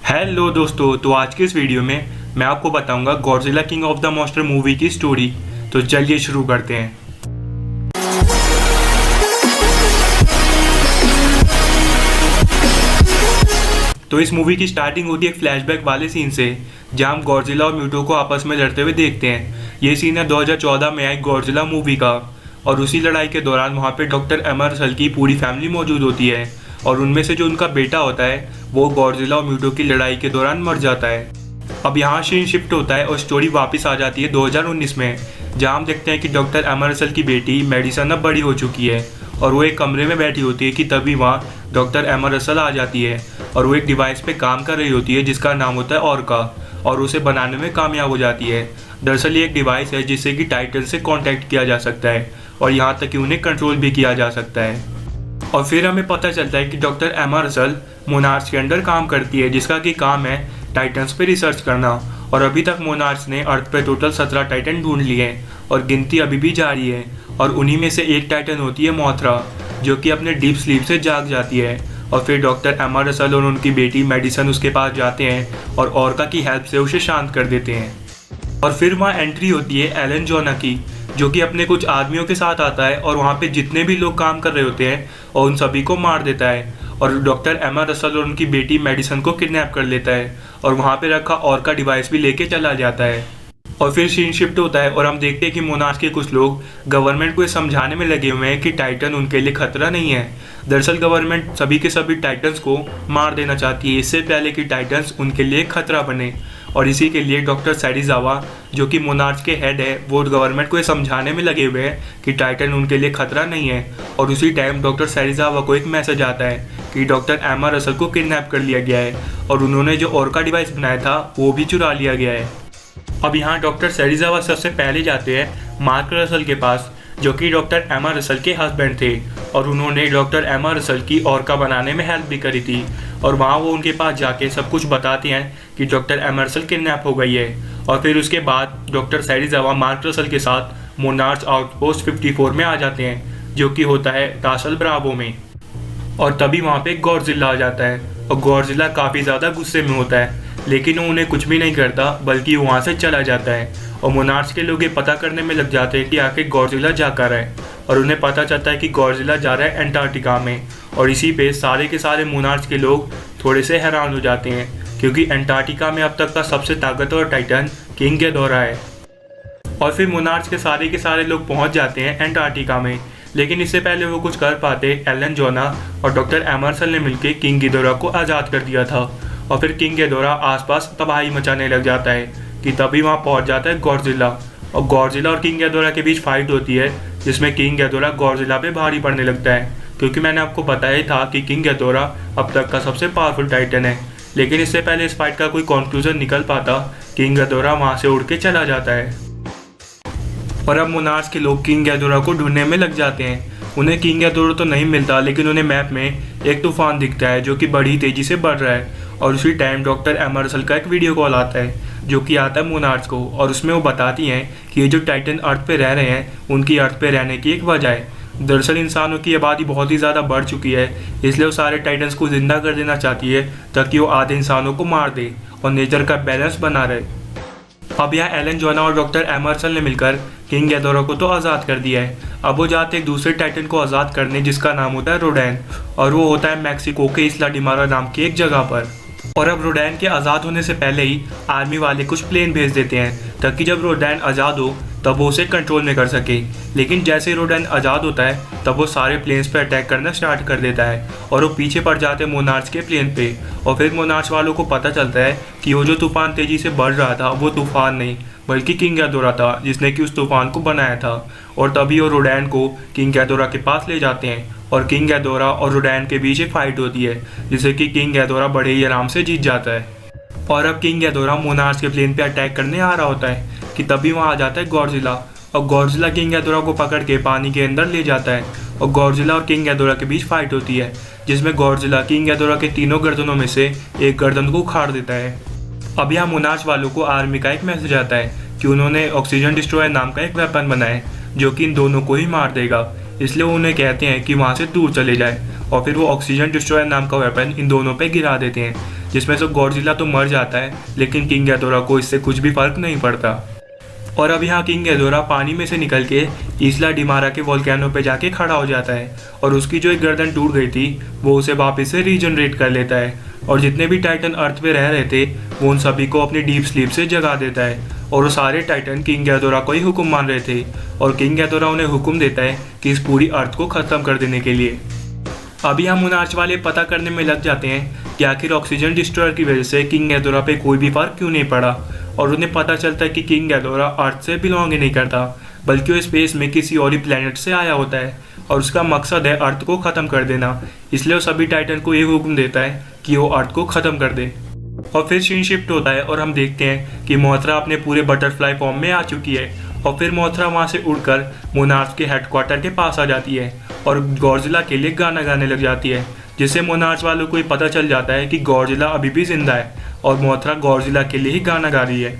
Hello दोस्तों, तो आज के इस वीडियो में मैं आपको बताऊंगा Godzilla king of the monster movie की स्टोरी। तो चलिए शुरू करते हैं। तो इस मूवी की स्टार्टिंग होती है एक फ्लैशबैक वाले सीन से, जहां हम गॉडजिला और म्यूटो को आपस में लड़ते हुए देखते हैं। ये सीन है 2014 में आई गॉडजिला मूवी का, और उसी लड़ाई के दौरान वहाँ पे डॉक्टर एमर रसल की पूरी फैमिली मौजूद होती है, और उनमें से जो उनका बेटा होता है वो गॉडजिला और म्यूटो की लड़ाई के दौरान मर जाता है। अब यहाँ सीन शिफ्ट होता है और स्टोरी वापस आ जाती है 2019 में, जहाँ हम देखते हैं कि डॉक्टर एमर रसल की बेटी मेडिसन अब बड़ी हो चुकी है और वो एक कमरे में बैठी होती है कि तभी वहाँ डॉक्टर एमर रसल आ जाती है, और वो एक डिवाइस पे काम कर रही होती है जिसका नाम होता है ऑर्का, और उसे बनाने में कामयाब हो जाती है। दरअसल ये एक डिवाइस है जिससे कि टाइटन से कांटेक्ट किया जा सकता है और यहाँ तक कि उन्हें कंट्रोल भी किया जा सकता है। और फिर हमें पता चलता है कि डॉक्टर एमर रसल मोनार्च के अंडर काम करती है, जिसका कि काम है टाइटन्स पे रिसर्च करना। और अभी तक मोनार्च ने अर्थ पे टोटल 17 टाइटन ढूंढ लिए हैं और गिनती अभी भी जारी है। और उन्हीं में से एक टाइटन होती है मोथरा, जो कि अपने डीप स्लीप से जाग जाती है। और फिर डॉक्टर एमर रसल और उनकी बेटी मेडिसन उसके पास जाते हैं और ऑर्का की हेल्प से उसे शांत कर देते हैं। और फिर वहाँ एंट्री होती है एलन जोना की, जो कि अपने कुछ आदमियों के साथ आता है और वहाँ पे जितने भी लोग काम कर रहे होते हैं और उन सभी को मार देता है, और डॉक्टर एमर रसल और उनकी बेटी मेडिसन को किडनैप कर लेता है और वहाँ पे रखा ऑर्का डिवाइस भी लेके चला जाता है। और फिर सीन शिफ्ट होता है और हम देखते हैं कि मोनार्च के कुछ लोग गवर्नमेंट को ये समझाने में लगे हुए हैं कि टाइटन उनके लिए खतरा नहीं है। दरअसल गवर्नमेंट सभी के सभी टाइटन्स को मार देना चाहती है इससे पहले कि टाइटन्स उनके लिए खतरा बने, और इसी के लिए डॉक्टर सैरिजावा, जो कि मोनार्च के हेड है, वो गवर्नमेंट को ये समझाने में लगे हुए हैं कि टाइटन उनके लिए खतरा नहीं है। और उसी टाइम डॉक्टर सैरिजावा को एक मैसेज आता है कि डॉक्टर एमर रसल को किडनैप कर लिया गया है और उन्होंने जो ऑर्का डिवाइस बनाया था वो भी चुरा लिया गया है। अब यहाँ डॉक्टर सैरिजावा सबसे पहले जाते हैं मार्क रसल के पास, जो कि डॉक्टर एमर रसल के हस्बैंड थे, और उन्होंने डॉक्टर एमर रसल की ऑर्का बनाने में हेल्प भी करी थी। और वहाँ वो उनके पास जाके सब कुछ बताते हैं कि डॉक्टर एमर रसल किडनैप हो गई है। और फिर उसके बाद डॉक्टर सैरिजावा मार्क रसल के साथ मोनार्च आउटपोस्ट 54 में आ जाते हैं, जो कि होता है कासल ब्रावो में। और तभी वहाँ पे गॉडजिला आ जाता है और गॉडजिला काफ़ी ज़्यादा गुस्से में होता है, लेकिन वो उन्हें कुछ भी नहीं करता बल्कि वो वहाँ से चला जाता है। और मोनार्च के लोग ये पता करने में लग जाते हैं कि आखिर गॉडजिला जा कर है, और उन्हें पता चलता है कि गॉडजिला जा रहा है एंटार्क्टिका में। और इसी पे सारे के सारे मोनार्च के लोग थोड़े से हैरान हो जाते हैं, क्योंकि एंटार्क्टिका में अब तक का सबसे ताकतवर टाइटन किंग गेडोरा है। और फिर मोनार्च के सारे लोग पहुँच जाते हैं एंटार्क्टिका में, लेकिन इससे पहले वो कुछ कर पाते एलन जोना और डॉक्टर एमर रसल ने मिलकर किंग गेडोरा को आज़ाद कर दिया था। और फिर किंग गेडोरा आसपास तबाही मचाने लग जाता है कि तभी वहाँ पहुँच जाता है गॉडजिला, और गॉडजिला और किंग गेडोरा के बीच फाइट होती है, जिसमें किंग गेडोरा गॉडजिला पे भारी पड़ने लगता है, क्योंकि मैंने आपको बताया था कि किंग गेडोरा अब तक का सबसे पावरफुल टाइटन है। लेकिन इससे पहले इस फाइट का कोई कंक्लूजन निकल पाता, किंग गेडोरा वहाँ से उड़ के चला जाता है। और अब मोनार्च के लोग किंग गेडोरा को ढूंढने में लग जाते हैं। उन्हें किंग गेडोरा तो नहीं मिलता, लेकिन उन्हें मैप में एक तूफान दिखता है जो कि बड़ी तेज़ी से बढ़ रहा है। और उसी टाइम डॉक्टर एमर रसल का एक वीडियो कॉल आता है, जो कि आता है मोनार्च को, और उसमें वो बताती हैं कि ये जो टाइटन अर्थ पे रह रहे हैं उनकी अर्थ पे रहने की एक वजह है। दरअसल इंसानों की आबादी बहुत ही ज़्यादा बढ़ चुकी है, इसलिए वो सारे टाइटन्स को ज़िंदा कर देना चाहती है ताकि वो आधे इंसानों को मार दे और नेचर का बैलेंस बना रहे। अब यहाँ एलन जोना और डॉक्टर एमर रसल ने मिलकर किंग गेडोरा को तो आज़ाद कर दिया है। अब वो जाते एक दूसरे टाइटन को आज़ाद करने, जिसका नाम होता है रोडैन, और वो होता है मैक्सिको के इस्ला डिमारा नाम की एक जगह पर। और अब रोडैन के आज़ाद होने से पहले ही आर्मी वाले कुछ प्लेन भेज देते हैं ताकि जब रोडैन आज़ाद हो तब वो उसे कंट्रोल में कर सके। लेकिन जैसे ही रोडैन आज़ाद होता है तब वो सारे प्लेन्स पे अटैक करना स्टार्ट कर देता है और वो पीछे पड़ जाते हैं मोनार्च के प्लेन पे। और फिर मोनार्च वालों को पता चलता है कि वो जो तूफान तेज़ी से बढ़ रहा था वो तूफान नहीं बल्कि किंग गेडोरा था, जिसने कि उस तूफान को बनाया था। और तभी वो रोडैन को किंग गेडोरा के पास ले जाते हैं और किंग गेडोरा और रोडैन के बीच एक फाइट होती है, जिससे कि किंग गेडोरा बड़े ही आराम से जीत जाता है। और अब किंग गेडोरा मोनार्च के प्लेन पे अटैक करने आ रहा होता है कि तभी वहाँ आ जाता है गॉडजिला, और गॉडजिला किंग गेडोरा को पकड़ के पानी के अंदर ले जाता है। और गॉडजिला और किंग गेडोरा के बीच फाइट होती है, जिसमें गॉडजिला किंग गेडोरा के तीनों गर्दनों में से एक गर्दन को उखाड़ देता है। अब यहाँ मोनार्च वालों को आर्मी का एक मैसेज आता है कि उन्होंने ऑक्सीजन डिस्ट्रॉयर नाम का एक वेपन बनाया है जो कि इन दोनों को ही मार देगा, इसलिए वो उन्हें कहते हैं कि वहाँ से दूर चले जाए। और फिर वो ऑक्सीजन डिस्ट्रॉयर नाम का वेपन इन दोनों पे गिरा देते हैं, जिसमें से गॉडजिला तो मर जाता है, लेकिन किंग गैदोरा को इससे कुछ भी फर्क नहीं पड़ता। और अब यहाँ किंग गैदोरा पानी में से निकल के इस्ला डिमारा के वोल्केनो पे जाके खड़ा हो जाता है और उसकी जो एक गर्दन टूट गई थी वो उसे वापस से रीजनरेट कर लेता है और जितने भी टाइटन अर्थ पे रह रहे थे वो उन सभी को अपनी डीप स्लीप से जगा देता है और वो सारे टाइटन किंग गैदोरा को ही हुक्म मान रहे थे और किंग गैदोरा उन्हें हुक्म देता है कि इस पूरी अर्थ को ख़त्म कर देने के लिए। अभी हम मोनार्च वाले पता करने में लग जाते हैं कि आखिर ऑक्सीजन डिस्ट्रॉयर की वजह से किंग गैदोरा पे कोई भी फर्क क्यों नहीं पड़ा और उन्हें पता चलता है कि किंग गैदोरा अर्थ से बिलोंग ही नहीं करता, बल्कि वो स्पेस में किसी और ही प्लेनेट से आया होता है और उसका मकसद है अर्थ को ख़त्म कर देना। इसलिए वो सभी टाइटन को ये हुक्म देता है कि वो अर्थ को ख़त्म कर दे। और फिर सीन शिफ्ट होता है और हम देखते हैं कि मोथरा अपने पूरे बटरफ्लाई फॉर्म में आ चुकी है और फिर मोथरा वहाँ से उड़कर मोनार्च के हेडक्वार्टर के पास आ जाती है और गॉडजिला के लिए गाना गाने लग जाती है, जिससे मोनार्च वालों को ये पता चल जाता है कि गॉडजिला अभी भी जिंदा है और मोथरा गॉडजिला के लिए ही गाना गा रही है।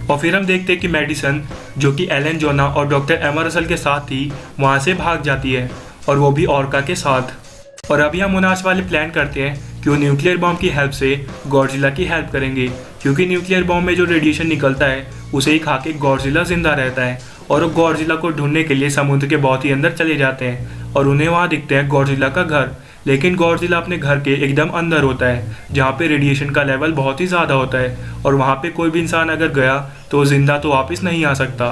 और फिर हम देखते हैं कि मेडिसन, जो कि एलन जोना और डॉक्टर एमा रसल के साथ थी, वहाँ से भाग जाती है और वो भी ऑर्का के साथ। और अभी हम मोनार्च वाले प्लान करते हैं कि वो न्यूक्लियर बॉम्ब की हेल्प से गॉडजिला की हेल्प करेंगे, क्योंकि न्यूक्लियर बॉम्ब में जो रेडिएशन निकलता है उसे ही खा के गॉडजिला जिंदा रहता है। और वो गॉडजिला को ढूंढने के लिए समुद्र के बहुत ही अंदर चले जाते हैं और उन्हें वहाँ दिखते हैं गॉडजिला का घर, लेकिन गॉडजिला अपने घर के एकदम अंदर होता है जहाँ पे रेडिएशन का लेवल बहुत ही ज़्यादा होता है और वहाँ पे कोई भी इंसान अगर गया तो जिंदा तो वापस नहीं आ सकता।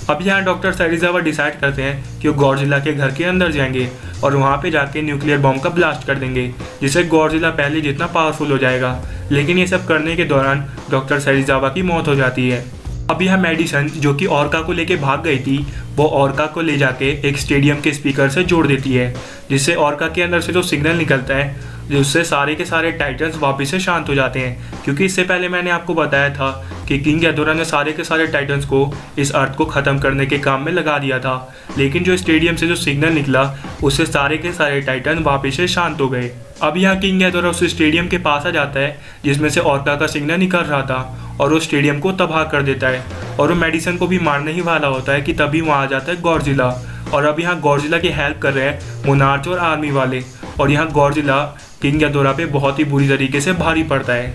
अब यहाँ डॉक्टर सैरिज़ावा डिसाइड करते हैं कि वो गॉडजिला के घर के अंदर जाएंगे और वहाँ पे जाके न्यूक्लियर बॉम्ब का ब्लास्ट कर देंगे, जिससे गॉडजिला पहले जितना पावरफुल हो जाएगा। लेकिन ये सब करने के दौरान डॉक्टर सैरिज़ावा की मौत हो जाती है। अब यहाँ मेडिसन, जो कि ऑर्का को लेके भाग गई थी, वो ऑर्का को ले जाके एक स्टेडियम के स्पीकर से जोड़ देती है, जिससे ऑर्का के अंदर से जो सिग्नल निकलता है उससे सारे के सारे टाइटन्स वापस से शांत हो जाते हैं। क्योंकि इससे पहले मैंने आपको बताया था कि किंग गैदोरा ने सारे के सारे टाइटन्स को इस अर्थ को ख़त्म करने के काम में लगा दिया था, लेकिन जो स्टेडियम से जो सिग्नल निकला उससे सारे के सारे टाइटन वापस से शांत हो गए। अब यहाँ किंग गैदोरा उस स्टेडियम के पास आ जाता है जिसमें से ऑर्का का सिग्नल निकल रहा था और वो स्टेडियम को तबाह कर देता है और वो मेडिसन को भी मारने ही वाला होता है कि तभी वहाँ आ जाता है गॉडजिला। और अब यहाँ गॉडजिला की हेल्प कर रहे हैं मोनार्च और आर्मी वाले और यहाँ गॉडजिला किंग गैदोरा पे बहुत ही बुरी तरीके से भारी पड़ता है।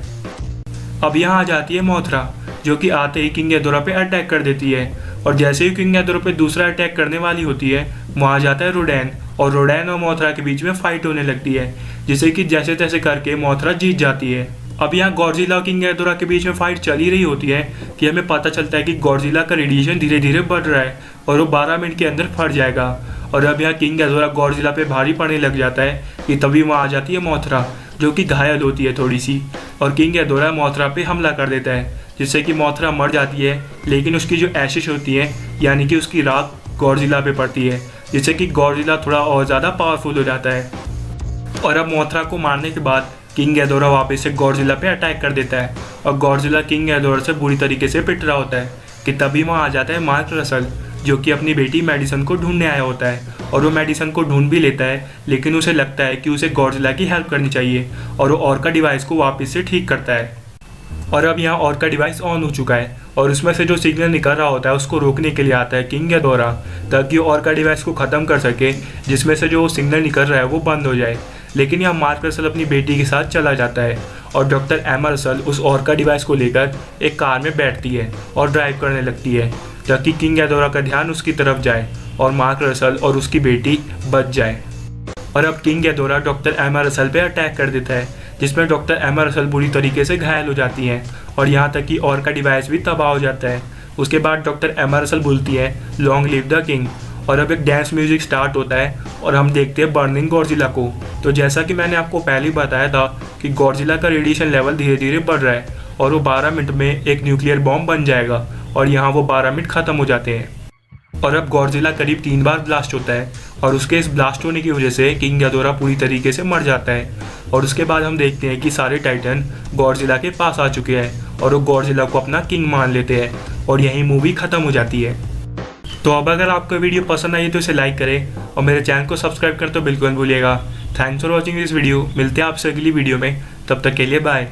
अब यहाँ आ जाती है मोथरा, जो कि आते ही किंग गैदोरा पे अटैक कर देती है और जैसे ही किंग गैदोरा पे दूसरा अटैक करने वाली होती है वहाँ आ जाता है रोडैन और रोडैन और मोथरा के बीच में फाइट होने लगती है, जिसे कि जैसे तैसे करके मोथरा जीत जाती है। अब यहाँ गॉडजिला और किंग गैदोरा के बीच में फाइट चल ही रही होती है कि हमें पता चलता है कि गॉडजिला का रेडिएशन धीरे धीरे बढ़ रहा है और वो 12 मिनट के अंदर फट जाएगा। और अब यहाँ किंग गैदोरा गॉडजिला पे भारी पड़ने लग जाता है कि तभी वहाँ आ जाती है मोथरा, जो कि घायल होती है थोड़ी सी, और किंग गैदोरा मोथरा पे हमला कर देता है, जिससे कि मोथरा मर जाती है। लेकिन उसकी जो एशिश होती है, यानी कि उसकी राख गॉडजिला पे पड़ती है, जिससे कि गॉडजिला थोड़ा और ज़्यादा पावरफुल हो जाता है। और अब मोथरा को मारने के बाद किंग गैदोरा वापस से गॉडजिला पे अटैक कर देता है और गॉडजिला किंग गैदोरा से बुरी तरीके से पिट रहा होता है कि तभी वहाँ आ जाता है मार्क रसल, जो कि अपनी बेटी मेडिसन को ढूंढने आया होता है और वो मेडिसन को ढूंढ भी लेता है, लेकिन उसे लगता है कि उसे गॉडजिला की हेल्प करनी चाहिए और वो ऑर्का डिवाइस को वापस से ठीक करता है। और अब यहाँ ऑर्का डिवाइस ऑन हो चुका है और उसमें से जो सिग्नल निकल रहा होता है उसको रोकने के लिए आता है किंग गैदोरा, ताकि वो ऑर्का डिवाइस को ख़त्म कर सके, जिसमें से जो सिग्नल निकल रहा है वो बंद हो जाए। लेकिन यहाँ मार्क रसल अपनी बेटी के साथ चला जाता है और डॉक्टर एमा रसल उस ऑर्का डिवाइस को लेकर एक कार में बैठती है और ड्राइव करने लगती है, ताकि किंग गैदोरा का ध्यान उसकी तरफ जाए और मार्क रसल और उसकी बेटी बच जाए। और अब किंग गैदोरा डॉक्टर एमा रसल पे अटैक कर देता है, जिसमें डॉक्टर एमा रसल बुरी तरीके से घायल हो जाती हैं और यहाँ तक कि ऑर्का डिवाइस भी तबाह हो जाता है। उसके बाद डॉक्टर एमा रसल बोलती है लॉन्ग लिव द किंग और अब एक डांस म्यूजिक स्टार्ट होता है और हम देखते हैं बर्निंग गॉडजिला को। तो जैसा कि मैंने आपको पहले ही बताया था कि गॉडजिला का रेडिएशन लेवल धीरे धीरे बढ़ रहा है और वो 12 मिनट में एक न्यूक्लियर बॉम्ब बन जाएगा और यहाँ वो 12 मिनट ख़त्म हो जाते हैं। और अब गॉडजिला करीब 3 बार ब्लास्ट होता है और उसके इस ब्लास्ट होने की वजह से किंग गैदोरा पूरी तरीके से मर जाता है। और उसके बाद हम देखते हैं कि सारे टाइटन गॉडजिला के पास आ चुके हैं और वो गॉडजिला को अपना किंग मान लेते हैं और यही मूवी ख़त्म हो जाती है। तो अब अगर आपको वीडियो पसंद आई तो इसे लाइक करें और मेरे चैनल को सब्सक्राइब कर तो बिल्कुल भूलिएगा। Thanks for watching this video. मिलते हैं आपसे अगली वीडियो में, तब तक के लिए बाय।